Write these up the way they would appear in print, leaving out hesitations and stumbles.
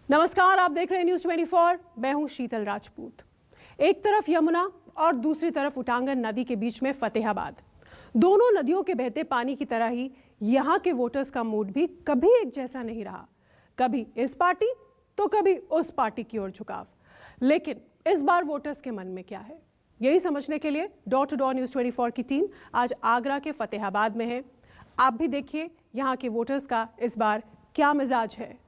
नमस्कार, आप देख रहे हैं न्यूज़ 24। मैं हूं शीतल राजपूत। एक तरफ यमुना और दूसरी तरफ उटांगन नदी के बीच में फतेहाबाद। दोनों नदियों के बहते पानी की तरह ही यहां के वोटर्स का मूड भी कभी एक जैसा नहीं रहा। कभी इस पार्टी तो कभी उस पार्टी की ओर झुकाव। लेकिन इस बार वोटर्स के मन में क्या है, यही समझने के लिए डोर टू डोर न्यूज़ 24 की टीम आज आगरा के फतेहाबाद में है। आप भी देखिए यहां के वोटर्स का इस बार क्या मिजाज है।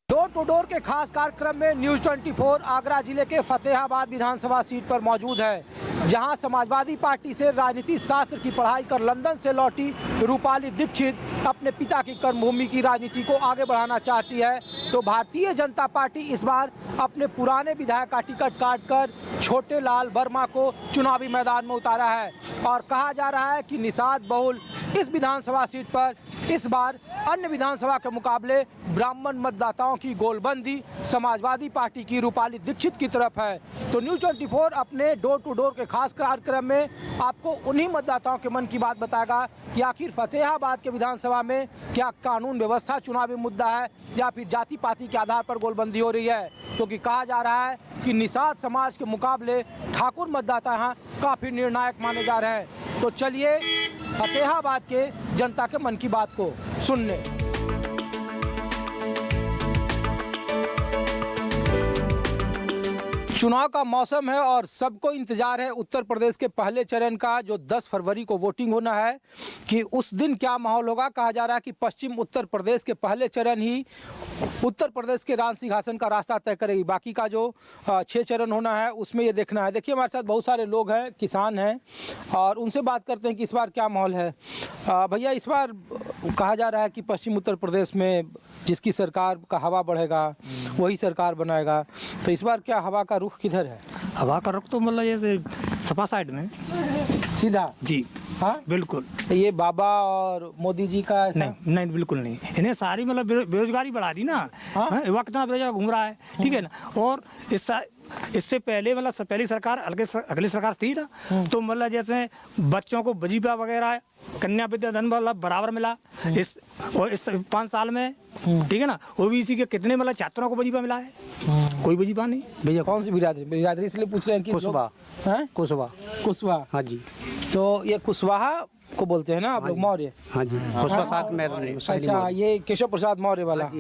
डोर टू डोर के खास कार्यक्रम में न्यूज़ 24 आगरा जिले के फतेहाबाद विधानसभा सीट पर मौजूद है, जहां समाजवादी पार्टी से राजनीति शास्त्र की पढ़ाई कर लंदन से लौटी रूपाली दीक्षित अपने पिता की कर्मभूमि की राजनीति को आगे बढ़ाना चाहती है, तो भारतीय जनता पार्टी इस बार अपने पुराने विधायक का टिकट काटकर छोटे लाल वर्मा को चुनावी मैदान में उतारा है। और कहा जा रहा है कि निषाद बहुल इस विधानसभा सीट पर इस बार अन्य विधानसभा के मुकाबले ब्राह्मण मतदाताओं की गोलबंदी समाजवादी पार्टी की रूपाली दीक्षित की तरफ है। तो न्यूज़ 24 अपने डोर टू डोर के खास कार्यक्रम में आपको उन्हीं मतदाताओं के मन की बात बताएगा कि आखिर फतेहाबाद के विधानसभा में क्या कानून व्यवस्था चुनावी मुद्दा है या फिर जाति पाति के आधार पर गोलबंदी हो रही है, क्योंकि कहा जा रहा है कि निषाद समाज के मुकाबले ठाकुर मतदाता यहाँ काफ़ी निर्णायक माने जा रहे हैं। तो चलिए फतेहाबाद के जनता के मन की बात को सुनने। चुनाव का मौसम है और सबको इंतजार है उत्तर प्रदेश के पहले चरण का, जो 10 फरवरी को वोटिंग होना है, कि उस दिन क्या माहौल होगा। कहा जा रहा है कि पश्चिम उत्तर प्रदेश के पहले चरण ही उत्तर प्रदेश के राज सिंहासन का रास्ता तय करेगी। बाकी का जो 6 चरण होना है उसमें ये देखना है। देखिए हमारे साथ बहुत सारे लोग हैं, किसान हैं, और उनसे बात करते हैं कि इस बार क्या माहौल है। भैया, इस बार कहा जा रहा है कि पश्चिम उत्तर प्रदेश में जिसकी सरकार का हवा बढ़ेगा वही सरकार बनाएगा, तो इस बार क्या हवा का रुख किधर है? हवा का रुख तो मतलब ये सपा साइड में सीधा जी। हाँ बिल्कुल। ये बाबा और मोदी जी का नहीं नहीं बिल्कुल नहीं। इन्हें सारी मतलब बेरोजगारी बढ़ा दी ना। हाँ? वक्त इतना बेरोजगार घूम रहा है, ठीक है ना। और इससे पहले मतलब पहली सरकार अगली सरकार थी ना, तो मतलब जैसे बच्चों को वजीफा वगैरह कन्या विद्याधन मतलब बराबर मिला इस 5 साल में, ठीक है ना। ओबीसी के कितने मतलब छात्रों को वजीफा मिला है? कोई वजीफा नहीं। भैया कौन सी बिरादरी इसलिए पूछ रहे हैं कि कुशवाहा। हाँ जी। तो ये कुशवाहा को बोलते हैं ना आप लोग, मौर्य? हाँ जी, कुशवाहा साथ में। अच्छा, ये केशव प्रसाद मौर्य वाला।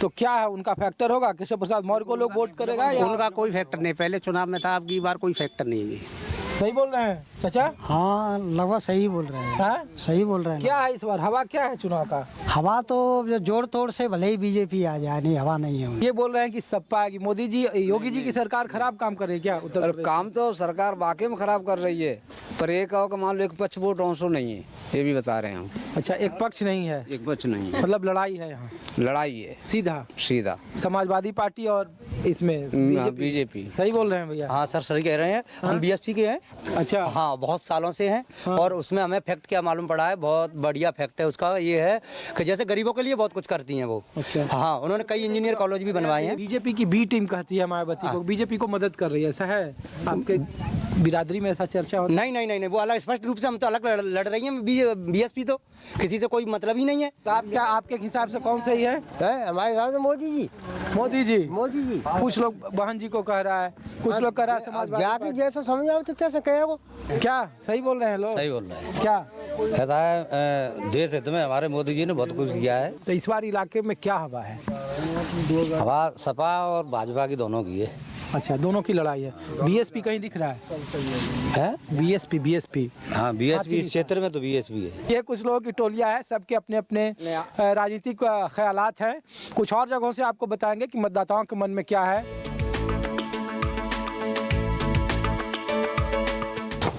तो क्या है उनका फैक्टर होगा? केशव प्रसाद मौर्य को लोग वोट करेगा या? उनका कोई फैक्टर नहीं, पहले चुनाव में था, अब की बार कोई फैक्टर नहीं है। सही बोल रहे हैं चाचा? हाँ लगभग सही बोल रहे हैं। हाँ? सही बोल रहे हैं। क्या है इस बार हवा, क्या है चुनाव का? हवा तो जोड़ तोड़ से भले ही बीजेपी आ जाए, नहीं हवा नहीं है। ये बोल रहे हैं कि सपा आएगी। मोदी जी, योगी जी की सरकार खराब काम कर रही है क्या उत्तर प्रदेश? काम तो सरकार वाकई में खराब कर रही है, पर एक मान लो एक पक्ष वोट औसो नहीं है, ये भी बता रहे हैं हम। अच्छा, एक पक्ष नहीं है? एक पक्ष नहीं है, मतलब लड़ाई है यहाँ? लड़ाई है सीधा समाजवादी पार्टी और इसमें बीजेपी। सही बोल रहे हैं भैया? हाँ सर, सही कह रहे हैं। हम बीएसपी के हैं। अच्छा। हाँ, बहुत सालों से हैं। हाँ। और उसमें हमें फैक्ट क्या मालूम पड़ा है, बहुत बढ़िया फैक्ट है उसका, ये है कि जैसे गरीबों के लिए बहुत कुछ करती हैं वो। अच्छा। हाँ, उन्होंने कई इंजीनियर कॉलेज भी बनवाए हैं। बीजेपी की बी टीम कहती है मायावती को, बीजेपी को मदद कर रही है, ऐसा है आपके बिरादरी में? ऐसा चर्चा होती? नहीं, वो अलग स्पष्ट रूप से हम तो अलग लड़ रही है। बीएसपी तो किसी से कोई मतलब ही नहीं है। तो आप क्या, आपके हिसाब से कौन सही है? हमारे हिसाब से मोदी जी। कुछ लोग बहन जी को कह रहा है, कुछ लोग कह रहा है समाजवादी। जाके जैसा समझ आओ तैसे कहेगा। क्या सही बोल रहे हैं लोग? सही बोल रहे हैं। क्या कहता है देश हित में हमारे मोदी जी ने बहुत कुछ किया है। तो इस बार इलाके में क्या हवा है? हवा सपा और भाजपा की दोनों की है। अच्छा, दोनों की लड़ाई है। बीएसपी कहीं दिख रहा है? बीएसपी। हाँ, बीएसपी इस क्षेत्र में तो बीएसपी है। ये कुछ लोगों की टोलियां है, सबके अपने अपने राजनीतिक ख्यालात हैं। कुछ और जगहों से आपको बताएंगे कि मतदाताओं के मन में क्या है।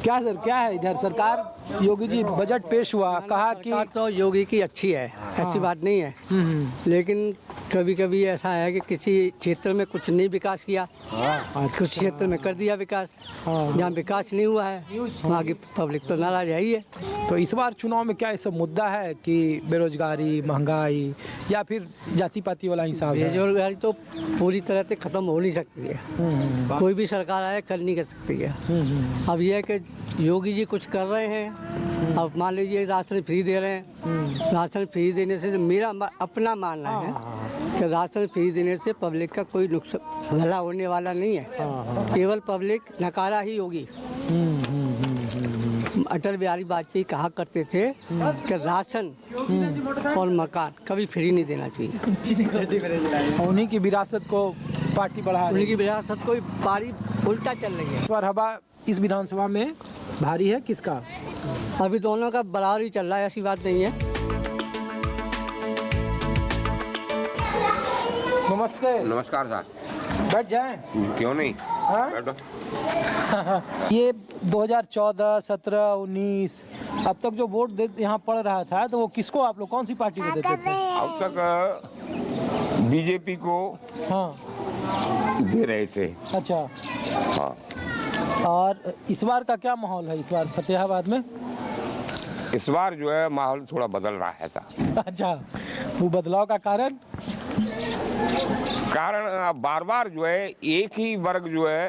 क्या सर, क्या है इधर? सरकार, योगी जी बजट पेश हुआ, कहा कि तो योगी की अच्छी है, ऐसी बात नहीं है, लेकिन कभी कभी ऐसा है कि किसी क्षेत्र में कुछ नहीं विकास किया और कुछ क्षेत्र में कर दिया विकास। जहाँ विकास नहीं हुआ है वहाँ की पब्लिक तो नाराज है ही है। तो इस बार चुनाव में क्या ऐसा मुद्दा है कि बेरोजगारी, महंगाई या फिर जाति पाति वाला हिसाब? बेरोजगारी तो पूरी तरह से खत्म हो नहीं सकती है, कोई भी सरकार आए कर नहीं कर सकती है। अब यह है कि योगी जी कुछ कर रहे हैं। अब मान लीजिए राशन फ्री दे रहे हैं, राशन फ्री देने से मेरा अपना मानना है कि राशन फ्री देने से पब्लिक का कोई नुकसान भला होने वाला नहीं है। केवल पब्लिक नकारा ही होगी। अटल बिहारी वाजपेयी कहा करते थे कि राशन और मकान कभी फ्री नहीं देना चाहिए। उन्हीं की विरासत को पार्टी बढ़ा रही है। उन्हीं की विरासत को पारी उल्टा चल रही है। इस बार हवा इस विधानसभा में भारी है किसका? अभी दोनों का बराबर ही चल रहा है, ऐसी बात नहीं है। नमस्ते। नमस्कार सर। बैठ जाएं। क्यों नहीं? हाँ? बैठो। ये 2014, 17, 19 अब तक जो वोट यहाँ पड़ रहा था तो वो किसको आप लोग कौन सी पार्टी को देते थे? अब तक बीजेपी को हाँ दे रहे थे। अच्छा। हाँ। और इस बार का क्या माहौल है इस बार फतेहाबाद में? इस बार जो है माहौल थोड़ा बदल रहा है सर। अच्छा, वो बदलाव का कारण बार बार जो है एक ही वर्ग जो है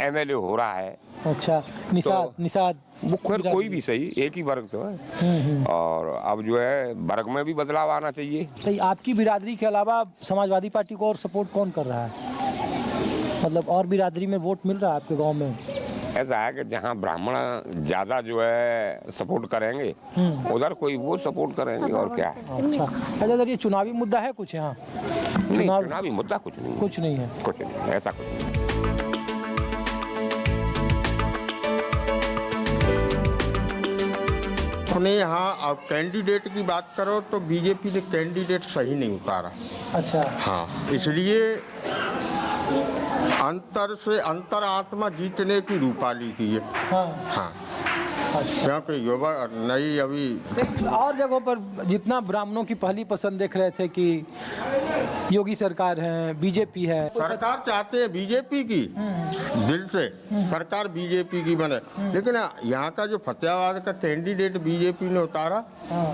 एमएलए हो रहा है। अच्छा, निषाद वो खैर कोई भी सही, एक ही वर्ग तो है। और अब जो है वर्ग में भी बदलाव आना चाहिए। तो आपकी बिरादरी के अलावा समाजवादी पार्टी को और सपोर्ट कौन कर रहा है? मतलब और बिरादरी में वोट मिल रहा है आपके गांव में? ऐसा है कि जहाँ ब्राह्मण ज्यादा जो है सपोर्ट करेंगे उधर कोई वो सपोर्ट करेंगे और क्या है। अच्छा, सर ये चुनावी मुद्दा है कुछ यहाँ? नहीं, चुनावी मुद्दा कुछ नहीं है। कुछ नहीं है। कुछ नहीं, ऐसा कुछ नहीं। अपने यहाँ अब कैंडिडेट की बात करो तो बीजेपी ने कैंडिडेट सही नहीं उतारा। अच्छा। हाँ, इसलिए अंतर से अंतरात्मा जीतने की रूपाली की है। हाँ। क्योंकि युवा नई अभी और जगहों पर जितना ब्राह्मणों की पहली पसंद देख रहे थे कि योगी सरकार है, बीजेपी है। सरकार चाहते हैं बीजेपी की, दिल से सरकार बीजेपी की बने, लेकिन यहाँ का जो फतेहाबाद का कैंडिडेट बीजेपी ने उतारा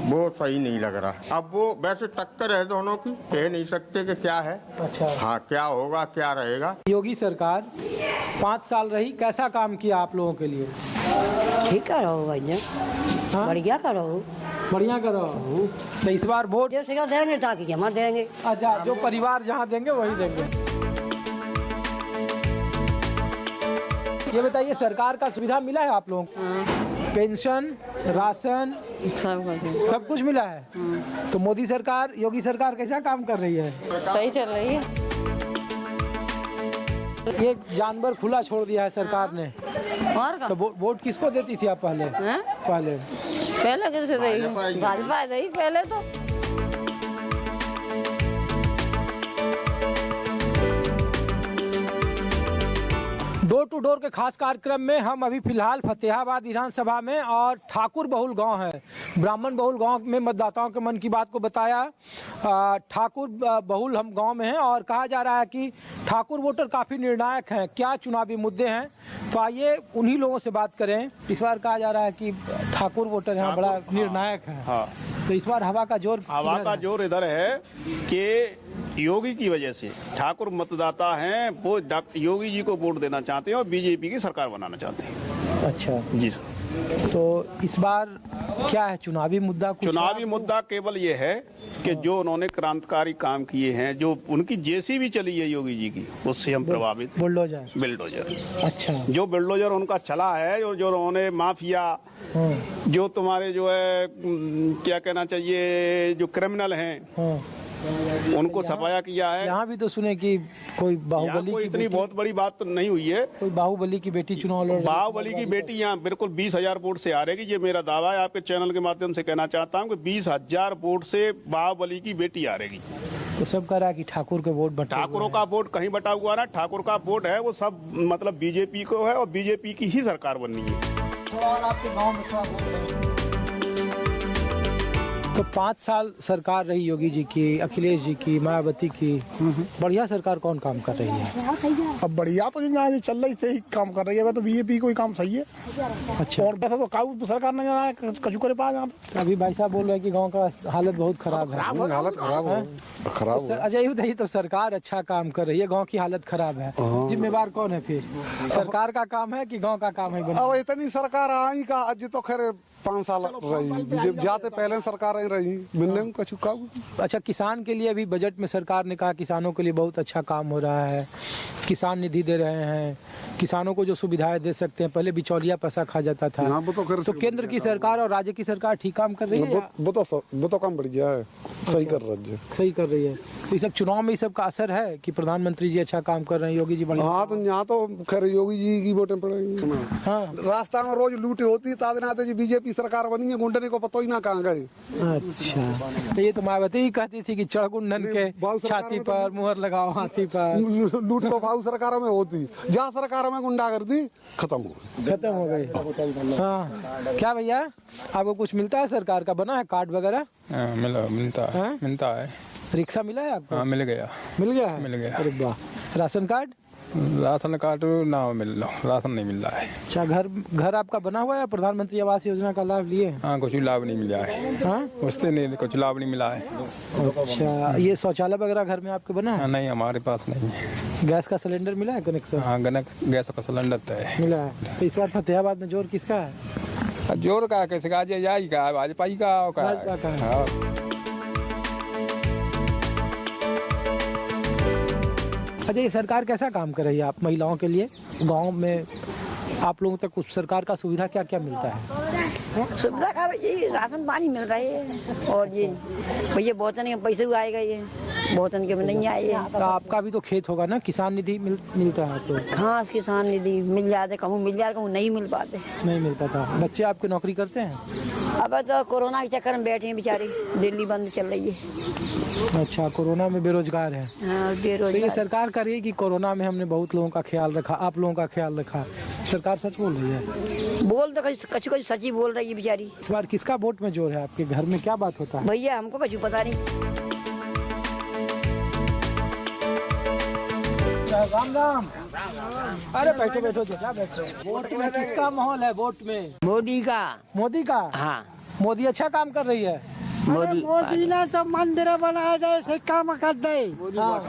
वो सही नहीं लग रहा। अब वो वैसे टक्कर है दोनों की, कह नहीं सकते कि क्या है। अच्छा। हाँ, क्या होगा क्या रहेगा। योगी सरकार 5 साल रही, कैसा काम किया आप लोगों के लिए? ठीक करो भैया। हाँ? बढ़िया करो। बढ़िया करो। तो इस बार वोट जो सिखा देंगे ताकि जमा देंगे। अच्छा, जो परिवार जहाँ देंगे वही देंगे। ये बताइए, सरकार का सुविधा मिला है आप लोगों को? पेंशन, राशन, सब कुछ मिला है। तो मोदी सरकार, योगी सरकार कैसा काम कर रही है? सही चल रही है। ये जानवर खुला छोड़ दिया है सरकार ने। और का? तो वोट किसको देती थी आप पहले? पहले किसे देगी? भाजपा देगी पहले तो। डोर टू डोर के खास कार्यक्रम में हम अभी फिलहाल फतेहाबाद विधानसभा में और ठाकुर बहुल गांव है, ब्राह्मण बहुल गांव में मतदाताओं के मन की बात को बताया। ठाकुर बहुल हम गांव में हैं और कहा जा रहा है कि ठाकुर वोटर काफ़ी निर्णायक हैं। क्या चुनावी मुद्दे हैं, तो आइए उन्हीं लोगों से बात करें। इस बार कहा जा रहा है कि ठाकुर वोटर यहाँ बड़ा निर्णायक है। हाँ। तो इस बार हवा का जोर इधर है कि योगी की वजह से ठाकुर मतदाता हैं, वो योगी जी को वोट देना चाहते हैं और बीजेपी की सरकार बनाना चाहते हैं। अच्छा जी सर। तो इस बार क्या है चुनावी मुद्दा? चुनावी मुद्दा केवल ये है कि जो उन्होंने क्रांतिकारी काम किए हैं, जो उनकी जेसीबी चली है योगी जी की, उससे हम प्रभावित। बिल्डोजर। अच्छा। जो बिल्डोजर उनका चला है, जो उन्होंने माफिया, जो तुम्हारे जो है क्या कहना चाहिए, जो क्रिमिनल हैं उनको सफाया किया है। यहाँ भी तो सुने कि कोई बाहुबली की इतनी बहुत बड़ी बात तो नहीं हुई है। कोई बाहुबली की बेटी चुनाव लड़ रही है। बाहुबली की बेटी यहाँ बिल्कुल 20,000 वोट से आ रहेगी। ये मेरा दावा है, आपके चैनल के माध्यम से कहना चाहता हूँ कि 20,000 वोट से बाहुबली की बेटी आ रहेगी। तो सब कह रहा है कि ठाकुर के वोट बटा, ठाकुरों का वोट कहीं बटा हुआ ना, ठाकुर का वोट है वो सब मतलब बीजेपी को है और बीजेपी की ही सरकार बननी है। आपके गाँव में तो 5 साल सरकार रही योगी जी की, अखिलेश जी की, मायावती की। बढ़िया सरकार कौन काम कर रही है? अब बढ़िया तो जो चल रही थे काम कर रही है, तो बीजेपी को ही काम सही है। अच्छा। और वैसे तो काऊ सरकार ने कचू करे पास। अभी भाई साहब बोल रहे हैं कि गांव का हालत बहुत खराब है। हालत खराब है। अच्छा, यही बताइए, तो सरकार अच्छा काम कर रही है, गाँव की हालत खराब है, जिम्मेवार कौन है फिर? सरकार का काम है कि गाँव का काम है? अब इतनी सरकार आई का, अज तो खैर 5 साल रही, जाते पहले सरकार रही मिलने में कछु का। अच्छा, किसान के लिए अभी बजट में सरकार ने कहा किसानों के लिए बहुत अच्छा काम हो रहा है, किसान निधि दे रहे हैं, किसानों को जो सुविधाएं दे सकते हैं, पहले बिचौलिया पैसा खा जाता था। तो केंद्र की सरकार और राज्य की सरकार ठीक काम कर रही है? वो तो काम बढ़िया है, सही कर रही है, सही कर रही है। तो इस चुनाव में इस सब का असर है कि प्रधानमंत्री जी अच्छा काम कर रहे हैं, योगी जी बढ़िया। हाँ, तो यहाँ तो खैर योगी जी की वोटें पड़ेंगी। हाँ, रास्ता में रोज लूट होती, ताते नाते जी बीजेपी सरकार बनी है, गुंडने को पता ही ना कहाँ गए। अच्छा, तो ये तो मायावती ही कहती थी कि चढ़गुंडन के छाती पर मुहर लगाओ हाथी पर। लूट तो भाव सरकारों में होती, जहाँ सरकारों में गुंडागर्दी खत्म हो गई। हाँ, क्या भैया आपको कुछ मिलता है सरकार का, बना है कार्ड वगैरह? मिलता है। रिक्शा मिला है आपको? हाँ, मिल गया। अरे वाह। राशन कार्ड ना राशन नहीं मिल रहा है। अच्छा, घर आपका बना हुआ है? प्रधानमंत्री आवास योजना का लाभ लिए? हाँ, कुछ लाभ नहीं मिला है। हाँ, उससे नहीं, कुछ लाभ नहीं मिला है। अच्छा, ये शौचालय वगैरह घर में आपके बना है? नहीं, हमारे पास नहीं है। गैस का सिलेंडर मिला है कनेक्शन? हाँ, गैस का सिलेंडर तो है, मिला है। तो इस बार फतेहाबाद में जोर किसका है? जोर का कैसे का, भाजपा का। अच्छा, ये सरकार कैसा काम कर रही है आप महिलाओं के लिए? गांव में आप लोगों तक कुछ सरकार का सुविधा क्या क्या मिलता है? सुविधा का ये राशन पानी मिल रहा है, और ये भैया भोजन के पैसे भी आएगा, ये भोजन के में नहीं आए। तो आपका भी तो खेत होगा ना, किसान निधि मिलता है? तो घास किसान निधि मिल जाते, कहूँ मिल जाए, कहूँ नहीं मिल पाते। नहीं मिल पाता। बच्चे आपके नौकरी करते हैं? अब तो कोरोना के चक्कर में बैठे हैं बेचारे, दिल्ली बंद चल रही है। अच्छा, कोरोना में बेरोजगार है। हाँ, बेरोजगार। तो ये सरकार कर रही है कि कोरोना में हमने बहुत लोगों का ख्याल रखा, आप लोगों का ख्याल रखा, सरकार सच बोल रही है? बोल तो कछु सच ही बोल रही है बेचारी। इस बार किसका वोट में जोर है आपके घर में, क्या बात होता है? भैया हमको कछु पता नहीं। राम। अरे बैठो चाचा बैठो। वोट में किसका माहौल है? वोट में मोदी का। हाँ, मोदी अच्छा काम कर रही है। मोदी ने तो मंदिर बनाए दे, सिक्का में कर दे,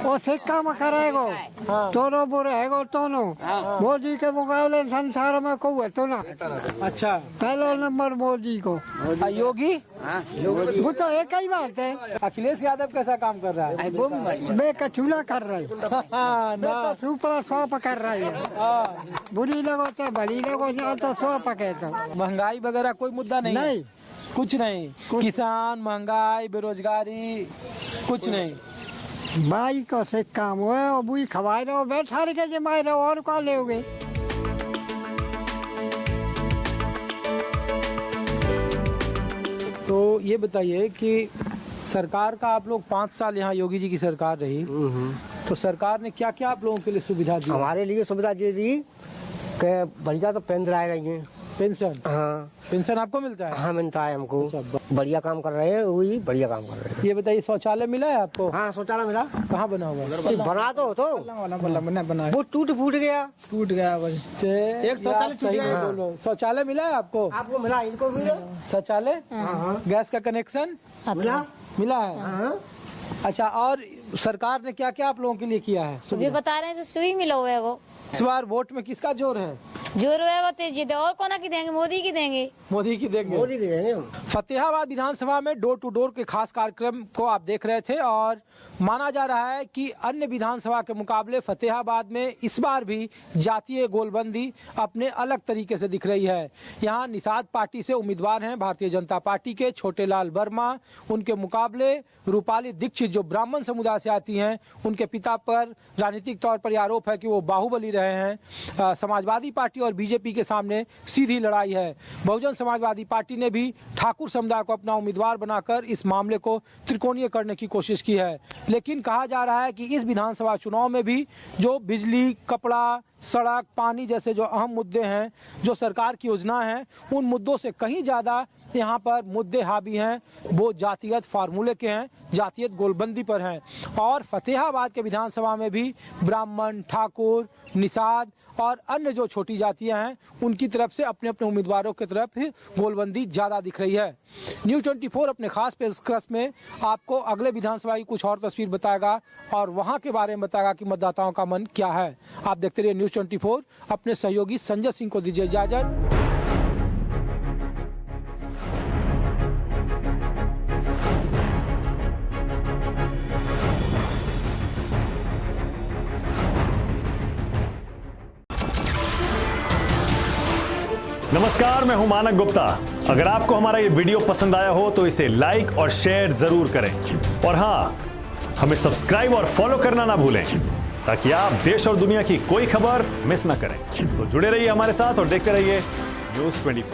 वो सिक्का में करेगो, दोनों बुरे है दोनों। मोदी के मुकाबले संसार में कोई है तो ना। अच्छा, पहला नंबर मोदी को। योगी वो तो एक ही बात है। अखिलेश यादव कैसा काम कर रहा है? बेकचूला कर रहे ना, सुपर सौंप कर रही है। बुरी लगो तो भली लगो, ना तो सौंप कहते। महंगाई वगैरह कोई मुद्दा नहीं? कुछ नहीं। किसान, महंगाई, बेरोजगारी कुछ नहीं। भाई को से काम हुआ, और बुई खवाए रहो, बैठा के जमाए रहो, और क्या लोगे? तो ये बताइए कि सरकार का आप लोग 5 साल यहाँ योगी जी की सरकार रही, तो सरकार ने क्या क्या आप लोगों के लिए सुविधा दी? हमारे लिए सुविधा दी कि बढ़िया तो पेंशन आएगा ये। पेंशन? हाँ, पेंशन आपको मिलता है? हाँ, मिलता है हमको। बढ़िया काम कर रहे हैं, वही बढ़िया काम कर रहे हैं। ये बताइए, शौचालय मिला है आपको? हाँ, शौचालय मिला। कहाँ बना हुआ? बना तो बना वो टूट गया बच्चे। एक शौचालय टूट गया। शौचालय मिला है आपको? आपको मिला, इनको मिला शौचालय, गैस का कनेक्शन मिला है? अच्छा, और सरकार ने क्या क्या आप लोगों के लिए किया है? सुबह बता रहे हैं, सुई मिला हुआ है। वो इस बार वोट में किसका जोर है? जोर है वो तेजी दे, और कोना की देंगे? मोदी की देंगे। मोदी की देंगे। फतेहाबाद विधानसभा में डोर टू डोर के खास कार्यक्रम को आप देख रहे थे, और माना जा रहा है कि अन्य विधानसभा के मुकाबले फतेहाबाद में इस बार भी जातीय गोलबंदी अपने अलग तरीके से दिख रही है। यहाँ निषाद पार्टी से उम्मीदवार हैं भारतीय जनता पार्टी के छोटेलाल वर्मा, उनके मुकाबले रूपाली दीक्षित जो ब्राह्मण समुदाय से आती हैं, उनके पिता पर राजनीतिक तौर पर आरोप है कि वो बाहुबली रहे हैं। समाजवादी पार्टी और बीजेपी के सामने सीधी लड़ाई है। बहुजन समाजवादी पार्टी ने भी ठाकुर समुदाय को अपना उम्मीदवार बनाकर इस मामले को त्रिकोणीय करने की कोशिश की है, लेकिन कहा जा रहा है कि इस विधानसभा चुनाव में भी जो बिजली, कपड़ा, सड़क, पानी जैसे जो अहम मुद्दे हैं, जो सरकार की योजना है, उन मुद्दों से कहीं ज़्यादा यहाँ पर मुद्दे हावी हैं वो जातिगत फार्मूले के हैं, जातिगत गोलबंदी पर हैं। और फतेहाबाद के विधानसभा में भी ब्राह्मण, ठाकुर, निषाद और अन्य जो छोटी जातियां हैं उनकी तरफ से अपने अपने उम्मीदवारों की तरफ गोलबंदी ज़्यादा दिख रही है। न्यूज़ 24 अपने खास पेशकश में आपको अगले विधानसभा की कुछ और तस्वीर बताएगा और वहाँ के बारे में बताएगा कि मतदाताओं का मन क्या है। आप देखते रहिए न्यूज़ 24। अपने सहयोगी संजय सिंह को दीजिए इजाज़त। नमस्कार, मैं हूं मानक गुप्ता। अगर आपको हमारा ये वीडियो पसंद आया हो तो इसे लाइक और शेयर जरूर करें, और हाँ, हमें सब्सक्राइब और फॉलो करना ना भूलें ताकि आप देश और दुनिया की कोई खबर मिस ना करें। तो जुड़े रहिए हमारे साथ और देखते रहिए News 24।